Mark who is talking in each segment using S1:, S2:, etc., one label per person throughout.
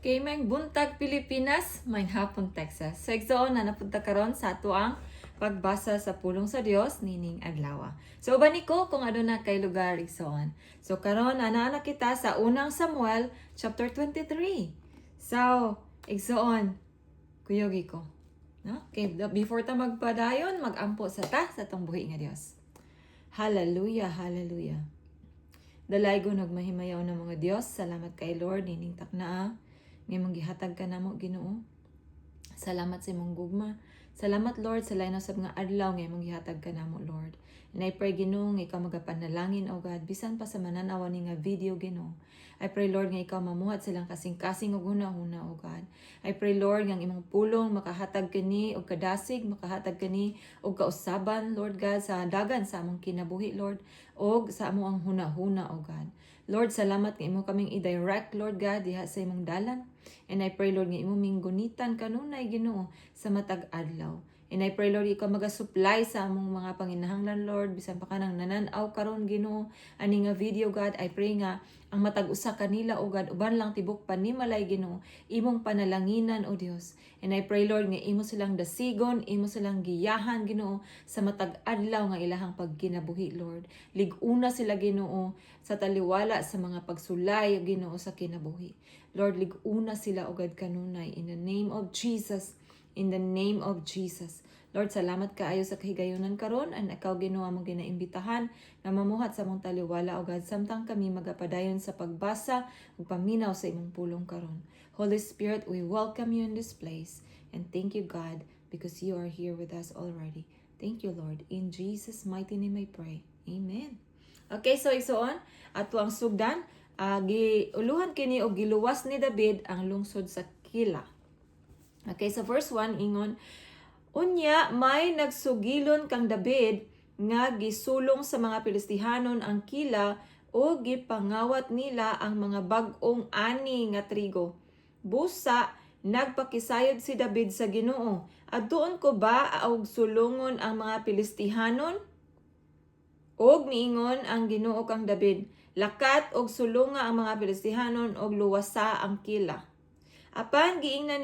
S1: Kay may buntag Pilipinas, may hapon Texas. So igsoon na napunta karon sa ato ang pagbasa sa pulong sa Dios nining adlaw. So uban ko kung ano na kay lugar igsoon. So karon ana kita sa unang Samuel chapter 23. So igsoon kuyogi ko. No? Okay, before ta magpadayon, magampo sa tong buhi nga Dios. Hallelujah, hallelujah. Dalaygo nagmahimayaw na mga Dios. Salamat kay Lord nining taknaa. Ngayon gihatag ka namo Ginoo. Salamat sa imong gugma. Salamat Lord sa lain usab nga adlaw ngayon gihatag ka namo Lord. And I pray Ginoo nga ikaw magapanalangin o God bisan pa sa mananawa ni nga video Ginoo. I pray Lord nga ikaw mamuhat silang kasing-kasing og hunahuna o God. I pray Lord nga imong pulong makahatag kani og kadasig, makahatag kani og kausaban Lord God sa dagan sa among kinabuhi Lord og sa among hunahuna o God. Lord, salamat nga imo kaming i-direct, Lord God, diha sa imong dalan. And I pray, Lord, nga imo minggunitan kanunay Ginoo sa matag adlaw. And I pray, Lord, ikaw maga-supply sa among mga panginahanglan, Lord, bisan pa kanang nananaw karon Ginoo ani nga video, God. I pray nga ang matag usa kanila o God, uban lang tibok panimalay Ginoo, imong panalanginan o Dios. And I pray, Lord, nga imo silang dasigon, imo silang giyahan Ginoo sa matag adlaw nga ilahang pagkinabuhi, Lord. Liguna sila Ginoo sa taliwala sa mga pagsulay Ginoo sa kinabuhi. Lord, liguna sila o God kanunay in the name of Jesus. In the name of Jesus. Lord, salamat kaayo sa kahigayonan karon and ikaw Ginoo among ginaimbitahan nga mamuhat sa among taliwala o God samtang kami magapadayon sa pagbasa ug paminaw sa imong pulong karon. Holy Spirit, we welcome you in this place and thank you God because you are here with us already. Thank you Lord. In Jesus mighty name I pray. Amen. Okay, so igsoon ato ang sugdan giuluhan kini og giluwas ni David ang lungsod sa Kila. Okay, so verse 1 ingon, unya may nagsugilon kang David nga gisulong sa mga Pilistihanon ang Kila o gipangawat nila ang mga bag-ong ani nga trigo. Busa nagpakisayod si David sa Ginoo, adtuon ko ba og sulungon ang mga Pilistihanon? Og niingon ang Ginoo kang David, lakat og sulunga ang mga Pilistihanon og luwasa ang Kila. Apan giingnan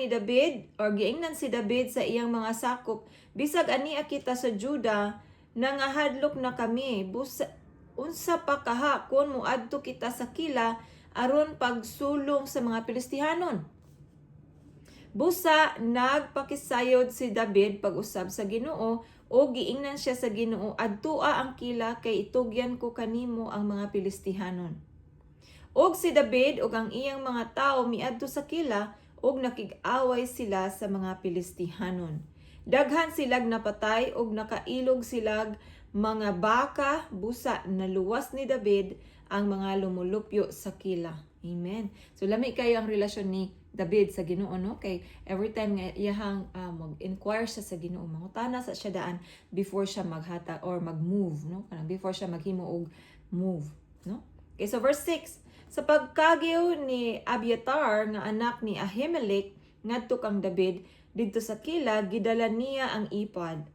S1: si David sa iyang mga sakop, bisag ania kita sa Juda, nangahadlok na kami, unsa pa kaha kun muadto kita sa Kila aron pagsulong sa mga Pilistihanon. Busa nagpakisayod si David pag-usab sa Ginoo o giingnan siya sa Ginoo, adtua ang Kila kay itugyan ko kanimo ang mga Pilistihanon. Og si David ug ang iyang mga tao miadto sa Kila og nakig-away sila sa mga Pilistihanon. Daghan silag napatay og nakailog silag mga baka, busa naluwas ni David ang mga lumulupyo sa Kila. Amen. So lami kayo ang relasyon ni David sa Ginoo no, kay every time nga iyahang mag-inquire siya sa Ginoo, mangutana sa siya daan before siya maghata or mag-move no, before siya maghimo og move no. Okay, so verse 6, sa pagkagiw ni Abiatar nga anak ni Ahimelech ngadto kang David didto sa Kila, gidala niya ang ipad.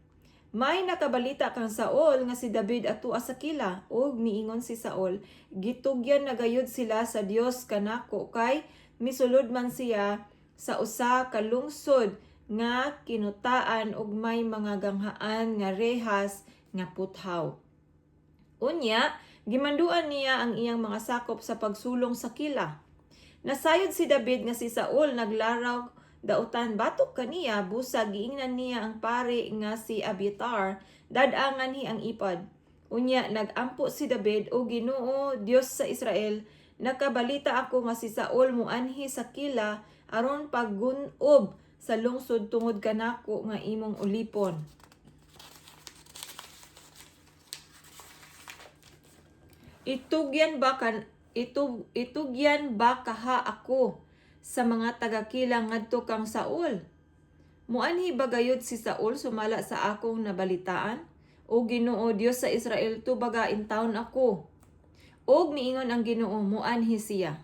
S1: May nakabalita kang Saul nga si David atua sa Kila, ug miingon si Saul, gitugyan na gayud sila sa Dios kanako kay misulod man siya sa usa ka lungsod nga kinutaan ug may mga ganghaan nga rehas nga puthaw. Unya, gimanduan niya ang iyang mga sakop sa pagsulong sa Kila. Nasayod si David nga si Saul naglaraw dautan batok kaniya, busa giingnan niya ang pare nga si Abiatar, dadangan hi ang ipad. Unya nagampo si David, o Ginoo Dios sa Israel, nakabalita ako nga si Saul muanhi sa Kila aron paggunob sa lungsod tungod kanako nga imong ulipon. Itugyan ba kaha ako sa mga taga-Kila ngadto kang Saul? Muanhi ba gayud si Saul sumala sa akong nabalitaan? O Ginoo Dios sa Israel, tubaga intawon ako. Og miingon ang Ginoo, muanhi siya.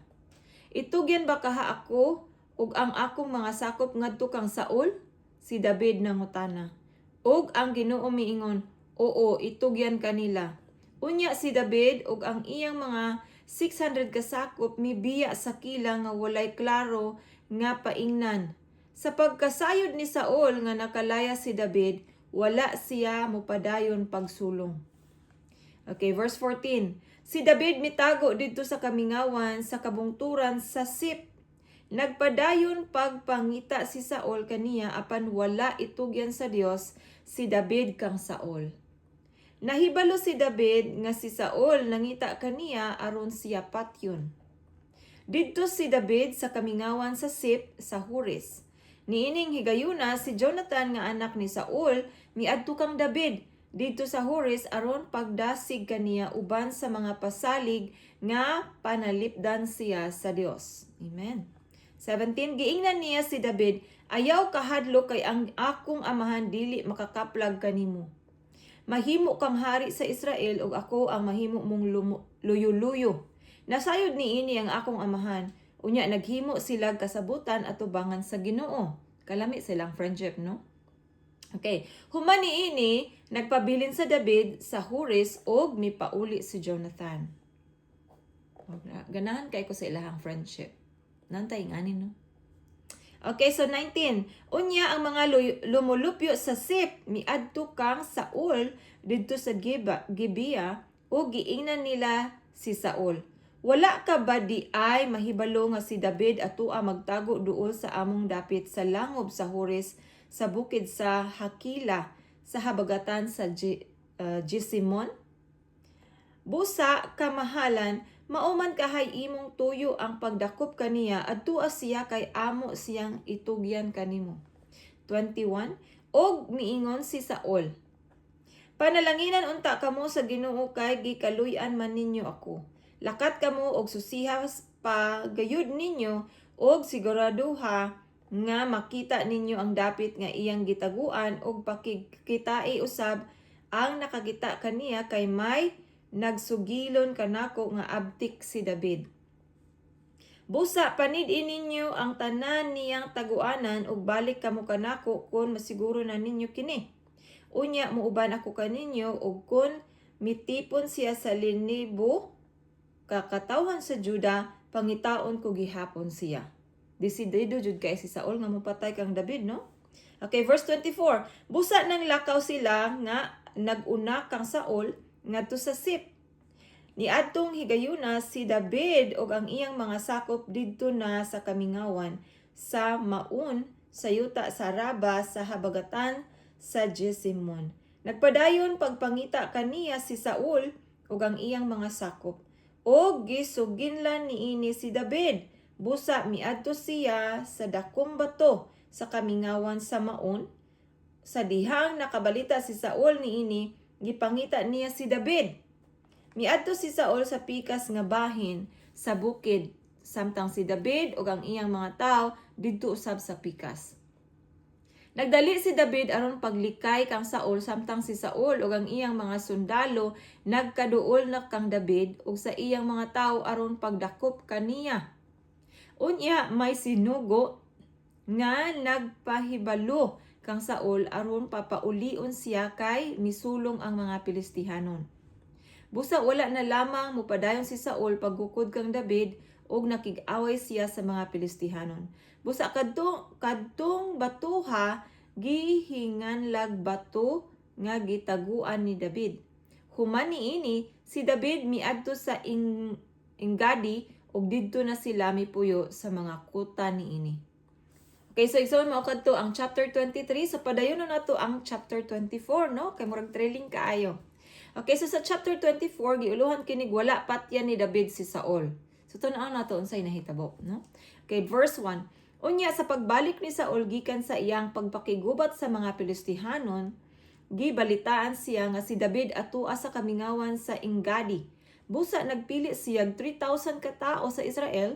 S1: Itugyan ba kaha ako ug ang akong mga sakop ngadto kang Saul? Si David nangutana. Og ang Ginoo miingon, oo, itugyan kanila. Unya si David ug ang iyang mga 600 kasakop mibiya sa Kila nga walay klaro nga paingnan. Sa pagkasayod ni Saul nga nakalaya si David, wala siya mopadayon pagsulong. Okay, verse 14. Si David mitago didto sa kamingawan sa kabungturan sa Sip. Nagpadayon pagpangita si Saul kaniya apan wala itugyan sa Dios si David kang Saul. Nahibalo si David nga si Saul nangita kaniya aron siya patyon. Didto si David sa kamingawan sa Sip sa Hores. Niining higayuna si Jonathan nga anak ni Saul miadto kang David didto sa Hores aron pagdasig kaniya uban sa mga pasalig nga panalipdan siya sa Dios. Amen. 17. Giingnan niya si David, ayaw kahadlo kay ang akong amahan dili makakaplag kanimo. Mahimo kang hari sa Israel ug ako ang mahimo mong luyo-luyo. Nasayod niini ang akong amahan. Unya naghimo sila kasabutan at tubangan sa Ginoo. Kalami silang friendship, no? Okay. Human niini nagpabilin sa David sa Hores og mipauli si Jonathan. Ganahan kay ko sa ilahang friendship. Nantay nganin, no? Okay, so 19. Unya ang mga lumulupyo sa Sip miadto kang Saul didto sa Gibeah o giingnan nila si Saul. Wala ka ba di ay mahibalo nga si David atua magtago duol sa among dapit sa langob sa Hores sa bukid sa Hakila sa habagatan sa Jesimon? Busa kamahalan mauman kahay imong tuyo ang pagdakop kaniya adtua siya kay amo siyang itugyan kanimo. 21. Og miingon si Saul, panalanginan unta kamo sa Ginoo kay gikaluy-an man ninyo ako. Lakat kamo og susihas pa gayud ninyo og siguraduha nga makita ninyo ang dapit nga iyang gitaguan og pakikitae usab ang nakakita kaniya kay may nagsugilon kanako nga abtik si David. Busa panid-in ninyo ang tanan niyang taguanan ug balik kamo kanako kun masiguro na ninyo kini. Unya muuban ako kaninyo ug kun mitipon siya sa linibo kakatawhan sa Juda pangitaon ko gihapon siya. Desidido jud kay si Saul nga mopatay kang David, no? Okay, verse 24. Busa nang lakaw sila nga naguna kang Saul ngadto sa Sip. Niadtong higayuna si David og ang iyang mga sakop didto na sa kamingawan sa Maon sa yuta sa Raba sa habagatan sa Jesimon. Nagpadayon pagpangita kaniya si Saul og ang iyang mga sakop. Og gisuginlan niini si David. Busa miadto siya sa dakong bato sa kamingawan sa Maon. Sa dihang nakabalita si Saul niini gipangita niya si David. Miadto si Saul sa pikas nga bahin sa bukid samtang si David ug ang iyang mga tawo didto usab sa pikas. Nagdali si David aron paglikay kang Saul samtang si Saul ug ang iyang mga sundalo nagkaduol na kang David ug sa iyang mga tawo aron pagdakop kaniya. Unya may sinugo nga nagpahibalo kang Saul aron papaulion siya kay misulong ang mga Pilistihanon. Busa wala na lamang mupadayon si Saul paggukod kang David ug nakig-away siya sa mga Pilistihanon. Busa kadtong batuha gihinganlag bato nga gitaguan ni David. Human niini si David miadto sa Engadi ug didto na sila mipuyo sa mga kuta niini. Okay, so igsoon mao kadto ang chapter 23. So padayon na nato ang chapter 24, no? Kay murag trailing kaayo. Okay, so sa chapter 24 giuluhan kinig wala patyan ni David si Saul. So tan-aw nato unsay nahitabo, no? Okay, verse 1. Unya sa pagbalik ni Saul gikan sa iyang pagpakigubat sa mga Pilistihanon, gibalitaan siya nga si David atua sa kamingawan sa Engadi. Busa nagpili siya 3,000 ka tawo sa Israel.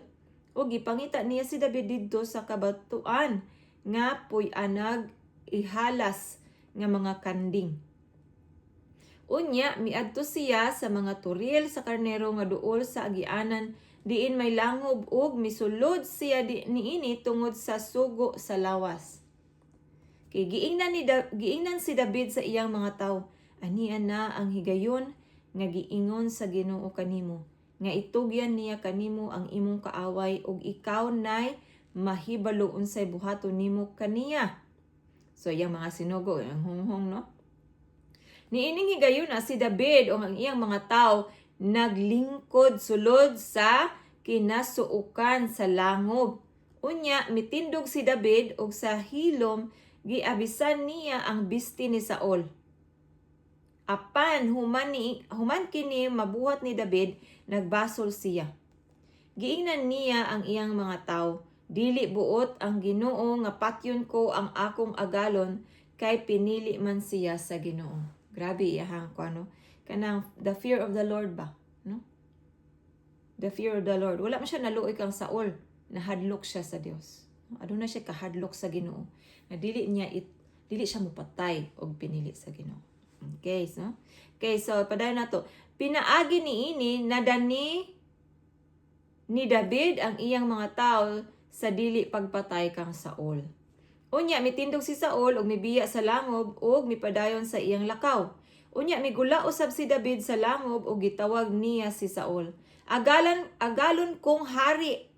S1: O gipangita niya si David didto sa kabatuan nga puy-anag ihalas nga mga kanding. Unya miadto siya sa mga turil sa karnero nga duol sa agianan diin may langob ug misulod siya niini tungod sa sugo sa lawas. Kay giingnan si David sa iyang mga tawo, anian na ang higayon nga giingon sa Ginoo kanimo. Nga itugyan niya kanimo ang imong kaaway ug ikaw nay mahibalo unsay buhaton nimo kaniya. So iyang mga sinugo, ang hunghong, no? Niining higayuna si David o ang iyang mga tao naglingkod sulod sa kinasuukan sa langob. Unya mitindog si David og sa hilom giabisan niya ang bisti ni Saul. Apan human kini mabuhat ni David, nagbasol siya. Giingnan niya ang iyang mga tao, dili buot ang Ginoo nga patyon ko ang akong agalon kay pinili man siya sa Ginoo. Grabe iyahang kuno, kanang the fear of the Lord ba, no? The fear of the Lord. Wala man siya naluoy kang Saul, nahadlok siya sa Dios. Aduna siya kahadlok sa Ginoo. Na dili siya mupatay og pinili sa Ginoo. Okay, so padayon nato. Pinaagi niini nadani ni David ang iyang mga tao sa dili pagpatay kang Saul. Unya mitindog si Saul og mibiya sa langob og mipadayon sa iyang lakaw. Unya migula usab si David sa langob og gitawag niya si Saul. Agalon kong hari.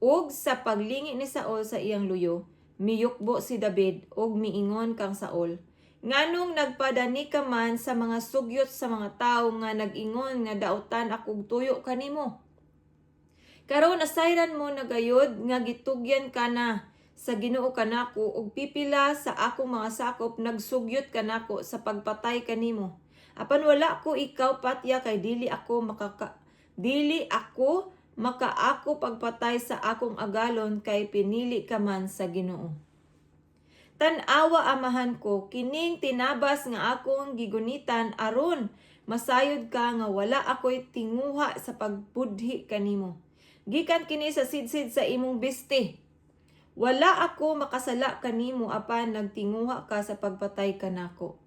S1: Og sa paglingi ni Saul sa iyang luyo, miyukbo si David og miingon kang Saul, nganong nagpadani ka man sa mga sugyot sa mga tawo nga nag-ingon nga daotan akong tuyo kanimo. Karon nasayran mo nagayod nga gitugyan ka na sa Ginoo kanako og pipila sa akong mga sakop nagsugyot kanako sa pagpatay kanimo. Apan wala ko ikaw patya kay dili ako makaako pagpatay sa akong agalon kay pinili ka man sa Ginoo. Tan-awa amahan ko, kining tinabas nga akong gigunitan aron masayod ka nga wala ako'y tinguha sa pagbudhi kanimo. Gikan kini sa sidsid sa imong bisti. Wala ako makasala kanimo apan nagtinguha ka sa pagpatay kanako.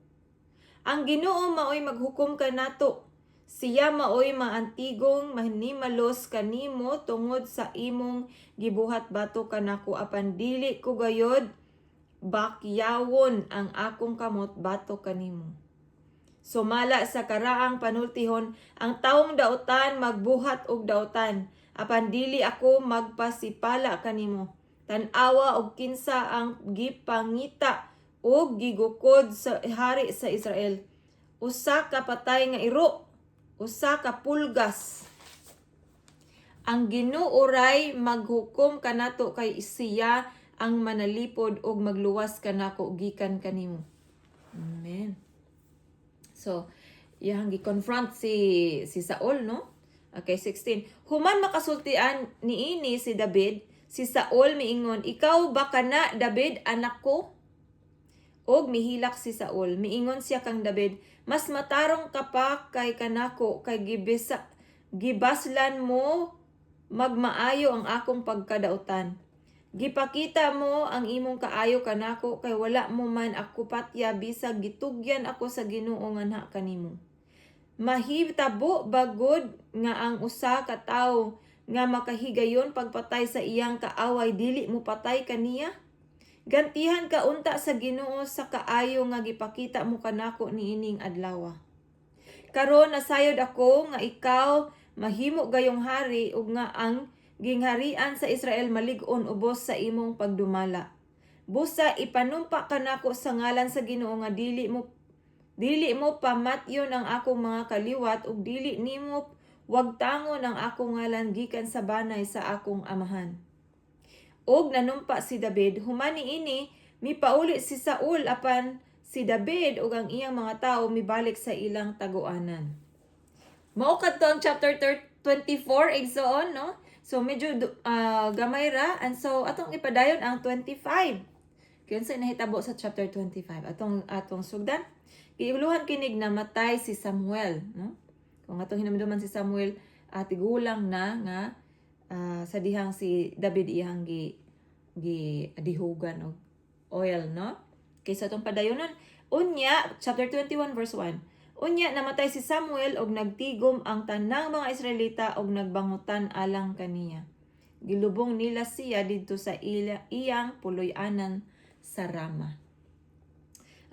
S1: Ang Ginoo maoy maghukom kanato. Siya maoy maantigong mahinimalos kanimo tungod sa imong gibuhat bato kanako apan dili ko gayod bakyawon ang akong kamot bato kanimo. Sumala sa karaang panultihon, ang taong dautan magbuhat og dautan, apan dili ako magpasipala kanimo. Tan-awa og kinsa ang gipangita og gigukod sa hari sa Israel. Usa ka patay nga iro, usa ka pulgas. Ang Ginoo ray maghukom kanato kay siya ang manalipod og magluwas kanako gikan kanimo. Amen. So, iyang gi-confront si Saul, no? Okay, 16. Human makasultian niini si David, si Saul miingon, ikaw ba kana David anak ko? Og mihilak si Saul, miingon siya kang David, mas matarong ka pa kay kanako kay gibaslan mo magmaayo ang akong pagkadautan. Gipakita mo ang imong kaayo kanako kay wala mo man ako patya bisag gitugyan ako sa Ginoo nga na kanimo. Mahitabo bagod nga ang usa ka tawo nga makahigayon pagpatay sa iyang kaaway dili mo patay kaniya? Gantihan ka unta sa Ginoo sa kaayo nga gipakita mo kanako niining adlaw. Karon nasayod ako nga ikaw mahimo gayong hari ug nga ang gingharian sa Israel malig-on ubos sa imong pagdumala. Busa ipanumpa kanako sa ngalan sa Ginoo nga dili mo pamatyon ang akong mga kaliwat ug dili nimo wagtangon ang akong ngalan gikan sa banay sa akong amahan. Og nanumpa si David, human niini mipauli si Saul apan si David ug ang iyang mga tawo mibalik sa ilang taguanan. Mao kadto ang chapter 24 igsoon, no? So medyo gamay ra, and so atong ipadayon ang 25. Kaya sa nahitabo sa chapter 25 atong sugdan. Giuluhan kinig namatay si Samuel, no? Kung atong hinamduman si Samuel tigulang na nga sa dihang si David iyang dihugan og oil, no? Kaysa atong padayonon unya chapter 21 verse 1. Unya namatay si Samuel og nagtigom ang tanang mga Israelita og nagbangutan alang kaniya. Gilubong nila siya didto sa iyang puloy-anan sa Rama.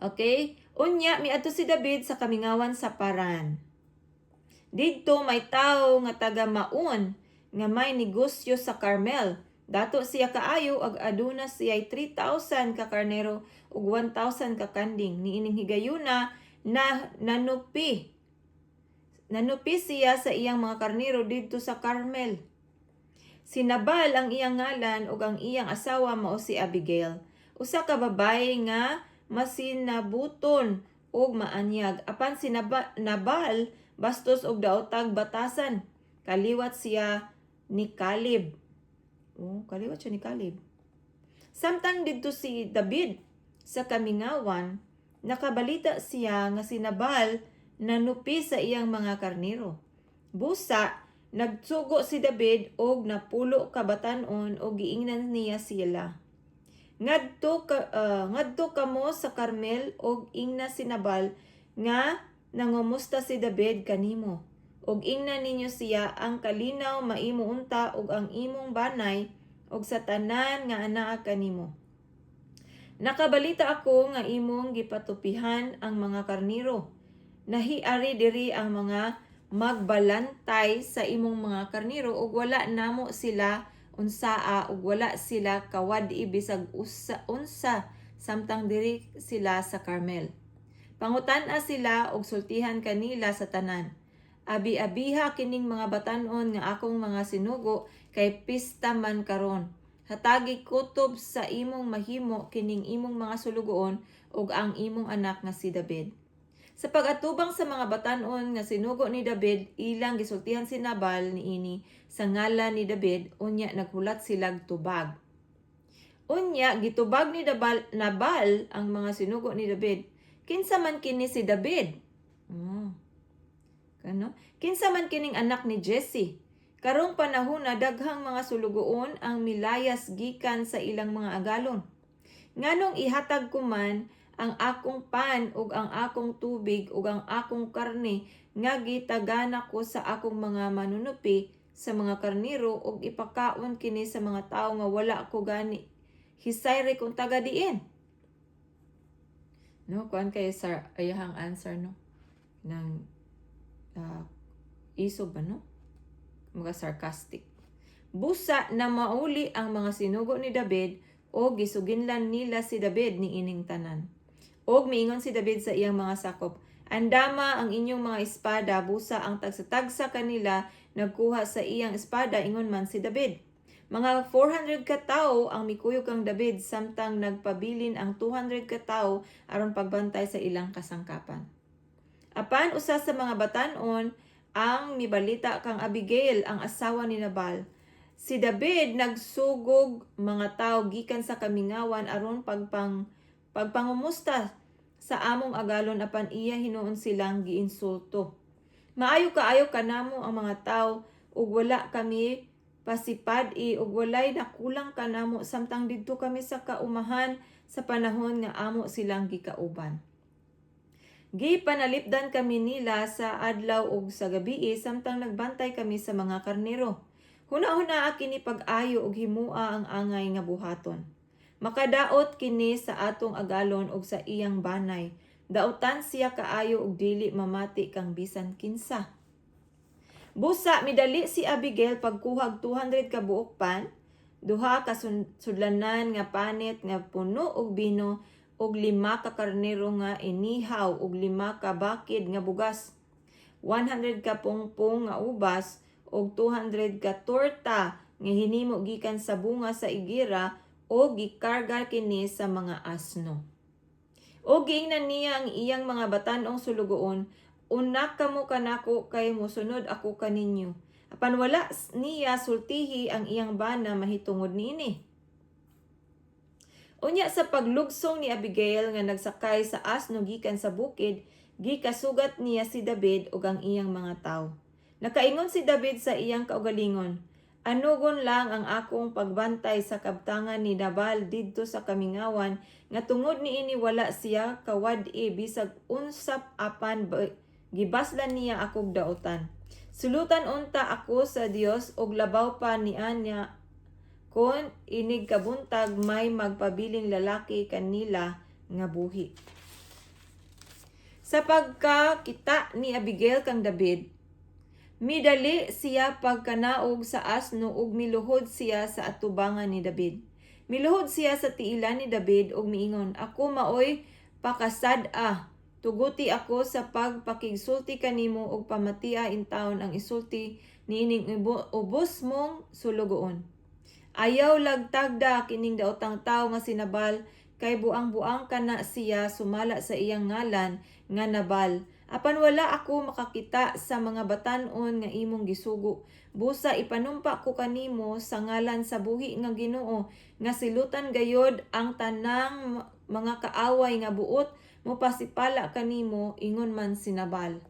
S1: Okay? Unya miadto si David sa kamingawan sa Paran. Didto may tawo nga taga Maon nga may negosyo sa Carmel. Dato siya kaayo ag aduna siya 3,000 ka karnero ug 1,000 ka kanding. Niining higayuna na nanupi siya sa iyang mga karnero didto sa Carmel. Si Nabal ang iyang ngalan ug ang iyang asawa mao si Abigail. Usa ka babaye nga masinabuton ug maanyag. Apan si Nabal bastos og daotag batasan. Kaliwat siya ni Caleb. Kaliwat siya ni Caleb. Samtang didto si David sa kamingawan, nakabalita siya nga si Nabal nanupi sa iyang mga karnero. Busa, nagsugo si David og napulo ka batan-on og giingnan niya sila. Ngadto kamo sa Carmel og ingna si Nabal nga nangumusta si David kanimo. Og ingnan ninyo siya ang kalinaw maimo unta og ang imong banay og sa tanan nga anaa kanimo. Nakabalita ako nga imong gipatupihan ang mga karniro. Nahiari diri ang mga magbalantay sa imong mga karniro ug wala namo sila unsaa ug wala sila kawad-i bisag unsa samtang diri sila sa Carmel. Pangutan-a sila og sultihan kanila sa tanan. Abi-abiha kining mga batan-on nga akong mga sinugo kay pista man karon. Hatagi kutob sa imong mahimo kining imong mga sulugoon ug ang imong anak nga si David. Sa pag-atubang sa mga batan-on nga sinugo ni David, ilang gisultihan si Nabal niini sa ngalan ni David, unya naghulat silag tubag. Unya gitubag ni Nabal ang mga sinugo ni David. Kinsa man kini si David? Kinsa man kining anak ni Jesse? Karong panahon na daghang mga sulugoon ang milayas gikan sa ilang mga agalon. Nganong ihatag ko man ang akong pan ug ang akong tubig ug ang akong karne nga gitagana ko sa akong mga manunupi sa mga karniro ug ipakaon kini sa mga tawo nga wala ko gani hisayre kung taga diin. Kuan kay sir ayahang answer ng isog ba mga sarcastic. Busa na mauli ang mga sinugo ni David o gisuginlan nila si David ni ining tanan. Og miingon si David sa iyang mga sakop, andama ang inyong mga espada, busa ang tagsa-tagsa kanila nagkuha sa iyang espada, ingon man si David. Mga 400 ka tawo ang mikuyog kang David samtang nagpabilin ang 200 ka tawo aron pagbantay sa ilang kasangkapan. Apan usa sa mga batan-on ang mibalita kang Abigail ang asawa ni Nabal. Si David nagsugog mga tawo gikan sa kamingawan aron pagpangumusta sa among agalon apan iya hinuon silang giinsulto. Maayo kaayo kanamo ang mga tawo ug wala kami pasipad-i ug walay nakulang kanamo samtang didto kami sa kaumahan sa panahon nga amo silang gikauban. Gipanalipdan kami nila sa adlaw ug sa gabii samtang nagbantay kami sa mga karnero. Huna-huna kini pag-ayo ug himua ang angay nga buhaton. Makadaot kini sa atong agalon ug sa iyang banay. Daotan siya kaayo ug dili mamati kang bisan kinsa. Busa midali si Abigail pagkuhag 200 ka buok pan, duha ka sudlanan nga panit nga puno og bino og 5 ka karnero nga inihaw ug 5 ka bakid nga bugas, 100 ka pungpong nga ubas og 200 ka torta nga hinimo gikan sa bunga sa igira o gikarga kini sa mga asno. O giingnan niya ang iyang mga batan-ong sulugoon, unak kamo kanako kay mosunod ako kaninyo. Apan wala niya sultihi ang iyang bana mahitungod niini. Unya sa paglugsong ni Abigail nga nagsakay sa asno gikan sa bukid, gikasugat niya si David ug ang iyang mga tawo. Nakaingon si David sa iyang kaugalingon, anugon lang ang akong pagbantay sa kabtangan ni Nabal didto sa kamingawan nga tungod niini wala siya kawad-i bisag unsap apan gibaslan niya akong daotan. Sulutan unta ako sa Dios og labaw pa niya kon inig kabuntag may magpabiling lalaki kanila nga buhi. Sa pagkakita ni Abigail kang David, Midali siya pagkanaog sa asno ug miluhod siya sa atubangan ni David. Miluhod siya sa tiilan ni David ug miingon, "Ako maoy pakasad-a. Tuguti ako sa pagpakigsulti kanimo ug pamatia in taon ang isulti niining ubos mong sulugoon. Ayaw lagtagda kining daotang tawo nga si Nabal kay buang-buang kana siya sumala sa iyang ngalan nga Nabal. Apan wala ako makakita sa mga batan-on nga imong gisugo. Busa ipanumpa ko kanimo sa ngalan sa buhi nga Ginoo nga silutan gayod ang tanang mga kaaway nga buot mo pasipala kanimo ingon man si Nabal.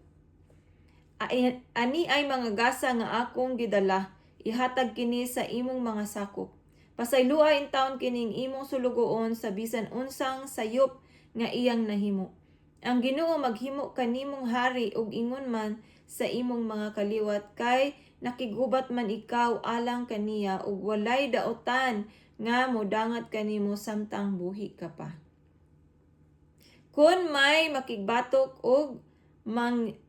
S1: Ani ay mga gasa nga akong gidala, ihatag kini sa imong mga sakop. Pasayloa in taon kining imong sulugoon sa bisan unsang sayop nga iyang nahimo. Ang Ginoo maghimo kanimong hari ug ingon man sa imong mga kaliwat kay nakigubat man ikaw alang kaniya ug walay daotan nga modangat kanimo samtang buhi ka pa. Kung may makigbatok og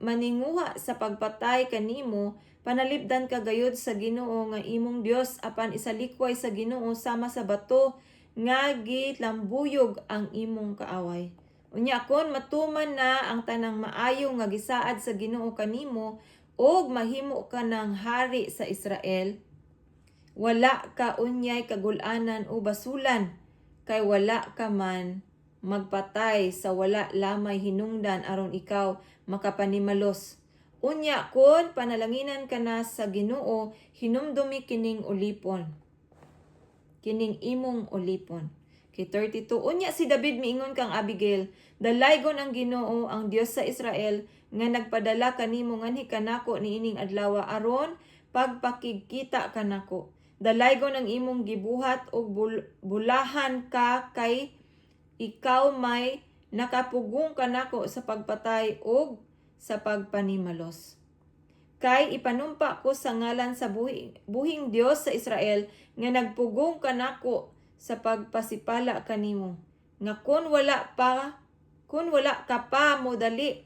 S1: maninguha sa pagpatay kanimo, panalipdan ka gayud sa Ginoo nga imong Dios apan isalikway sa Ginoo sama sa bato nga gilambuyog ang imong kaaway. Unya kon matuman na ang tanang maayo nga gisaad sa Ginoo kanimo og mahimo ka ng hari sa Israel, wala ka unyay kagul-anan o basulan kay wala ka man magpatay sa wala lamay hinungdan aron ikaw makapanimalos. Unya kon panalanginan ka na sa Ginoo, hinumdumi kining ulipon. Kining imong ulipon. Kay 32, unya si David miingon kang Abigail, dalaygon ang Ginoo ang Dios sa Israel nga nagpadala kanimo nganhi kanako niining adlaw aron pagpakigkita kanako. Dalaygon ang imong gibuhat og bulahan ka kay ikaw may nakapugong kanako sa pagpatay ug sa pagpanimalos. Kay ipanumpa ko sa ngalan sa buhing Dios sa Israel nga nagpugong kanako sa pagpasipala kanimo nga kun wala ka pa modali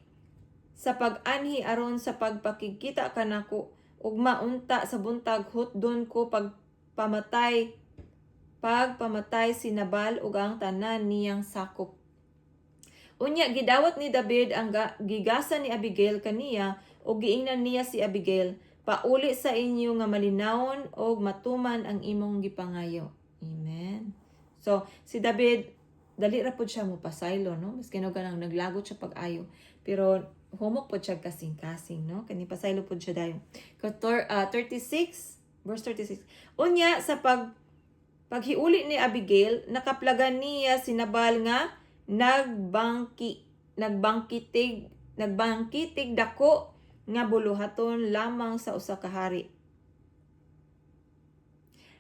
S1: sa pag-anhi aron sa pagpakigkita kanako ug maunta sa buntag hutdon ko pagpamatay si Nabal ug ang tanan niyang sakop. Unya gidawat ni David ang gigasa ni Abigail kaniya ug giingnan niya si Abigail, pauli sa inyo nga malinawon ug matuman ang imong gipangayo. Amen. So si David dali ra pud siya mo pasaylo, no? Maski no ganang naglagot siya pag-ayo, pero humok pud siya kasing-kasing, no? Kani pasaylo pud siya dayon. 36 verse 36. Unya sa paghiuli ni Abigail, nakaplagan niya si Nabal nga nagbangkitig dako nga buluhaton lamang sa usa ka hari.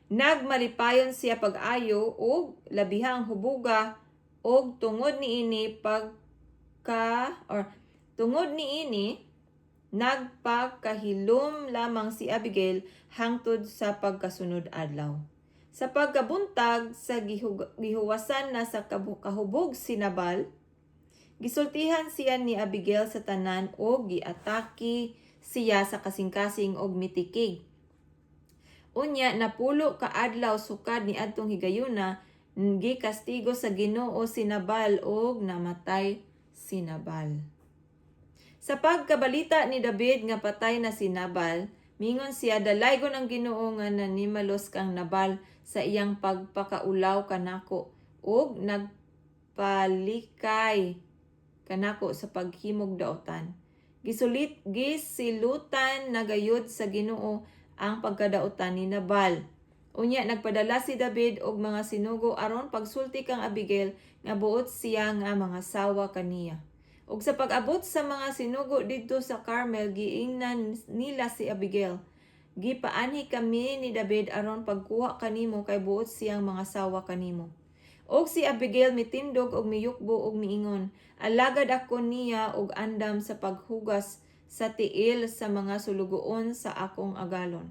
S1: Nagmalipayon siya pag-ayo ug labihang hubuga og tungod niini nagpakahilom lamang si Abigail hangtod sa pagkasunod adlaw. Sa pagkabuntag sa gihuwasan na sa kahubog si Nabal, gisultihan siya ni Abigail sa tanan o giataki siya sa kasing-kasing og mitikig. Unya napulo ka adlaw sukad ni adtong higayuna, gikastigo sa Ginoo si Nabal og namatay si Nabal. Sa pagkabalita ni David nga patay na si Nabal, mingon siya, dalaygon ang Ginoo nga nanimalos kang Nabal sa iyang pagpakaulaw kanako ug nagpalikay kanako sa paghimog daotan. Gisilutan na gayud sa Ginoo ang pagkadaotan ni Nabal. Unya nagpadala si David og mga sinugo aron pagsulti kang Abigail nga buot siya nga mga sawa kaniya. Ug sa pag-abot sa mga sinugo didto sa Carmel, giingnan nila si Abigail. Gipaanhi kami ni David aron pagkuha kanimo kay buot siyang mga sawa kanimo. Og si Abigail mitindog og miyukbo og miingon, alagad ako niya og andam sa paghugas sa tiil sa mga sulugoon sa akong agalon.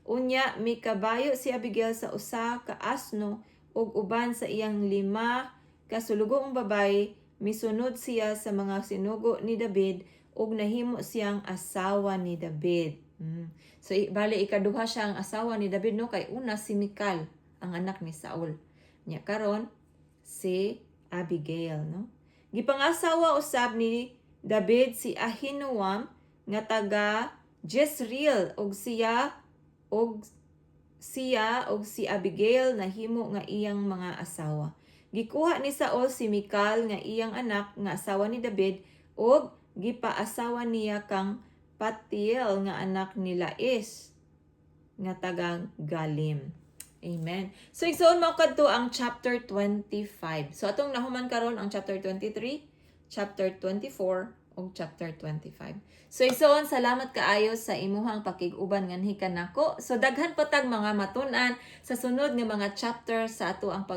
S1: Unya mikabayo si Abigail sa usa ka asno ug uban sa iyang 5 ka sulugoong babaye, misunod siya sa mga sinugo ni David ug nahimo siyang asawa ni David. So bali ikaduha siya ang asawa ni David no, kay una si Michal ang anak ni Saul. Nya karon si Abigail no. Gipangasawa usab ni David si Ahinoam nga taga Jezreel og siya og si Abigail nahimo nga iyang mga asawa. Gikuha ni Saul si Michal nga iyang anak nga asawa ni David og gipaasawa niya kang Patiel nga anak ni Lais nga taga Galim. Amen. So igsoon mao kadto ang chapter 25. So atong nahuman karon ang chapter 23, chapter 24 ug chapter 25. So igsoon salamat kaayo sa imuhang pakig-uban nganhi kanako. So daghan pa tag mga matun-an sa sunod nga mga chapter sa ato ang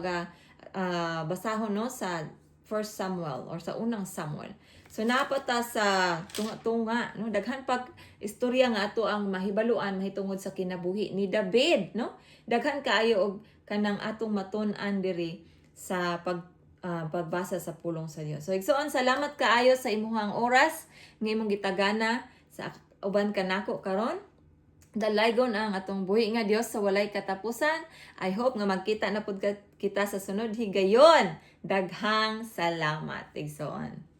S1: basahon no sa First Samuel or sa unang Samuel. So napata sa tunga no daghan pag istorya nga ato ang mahibaluan mahitungod sa kinabuhi ni David no. Daghan kaayo og kanang atong matun-an diri sa pagbasa sa pulong sa Dios. So igsoon salamat kaayo sa imuhang oras nga imong gitagana sa uban kanako karon. Dalaygon ang atong buhi nga Dios sa walay katapusan. I hope nga magkita na pud kita sa sunod higayon. Daghang salamat igsoon.